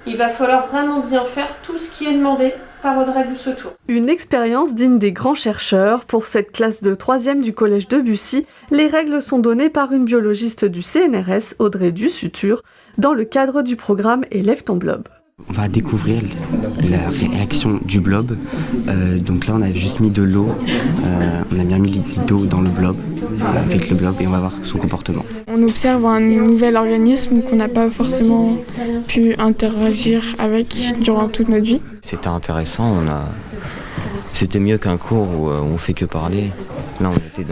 Il va falloir vraiment bien faire tout ce qui est demandé par Audrey Dussotour. Une expérience digne des grands chercheurs. Pour cette classe de 3e du collège de Bussy, les règles sont données par une biologiste du CNRS, Audrey Dussotour, dans le cadre du programme Élève ton blob. On va découvrir la réaction du blob. Donc là, on a juste mis de l'eau. On a bien mis d'eau dans le blob, avec le blob, et on va voir son comportement. On observe un nouvel organisme qu'on n'a pas forcément pu interagir avec durant toute notre vie. C'était intéressant. C'était mieux qu'un cours où on fait que parler. Là, on était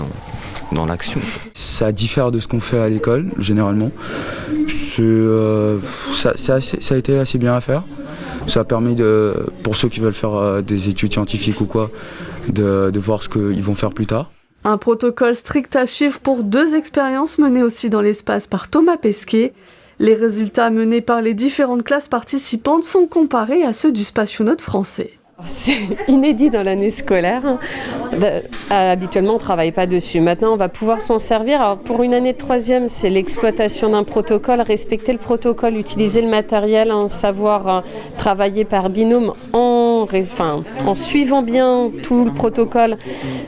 dans l'action. Ça diffère de ce qu'on fait à l'école, généralement. Ça a été assez bien à faire. Ça permet, pour ceux qui veulent faire des études scientifiques ou quoi, de voir ce qu'ils vont faire plus tard. Un protocole strict à suivre pour 2 expériences menées aussi dans l'espace par Thomas Pesquet. Les résultats menés par les différentes classes participantes sont comparés à ceux du spationaute français. C'est inédit dans l'année scolaire. Habituellement, on ne travaille pas dessus. Maintenant, on va pouvoir s'en servir. Alors, pour une année de 3e, c'est l'exploitation d'un protocole, respecter le protocole, utiliser le matériel, savoir travailler par binôme en suivant bien tout le protocole,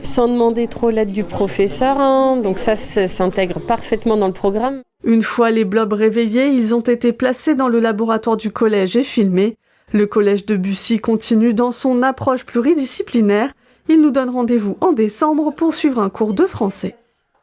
sans demander trop l'aide du professeur. Donc ça s'intègre parfaitement dans le programme. Une fois les blobs réveillés, ils ont été placés dans le laboratoire du collège et filmés. Le collège de Bussy continue dans son approche pluridisciplinaire. Il nous donne rendez-vous en décembre pour suivre un cours de français.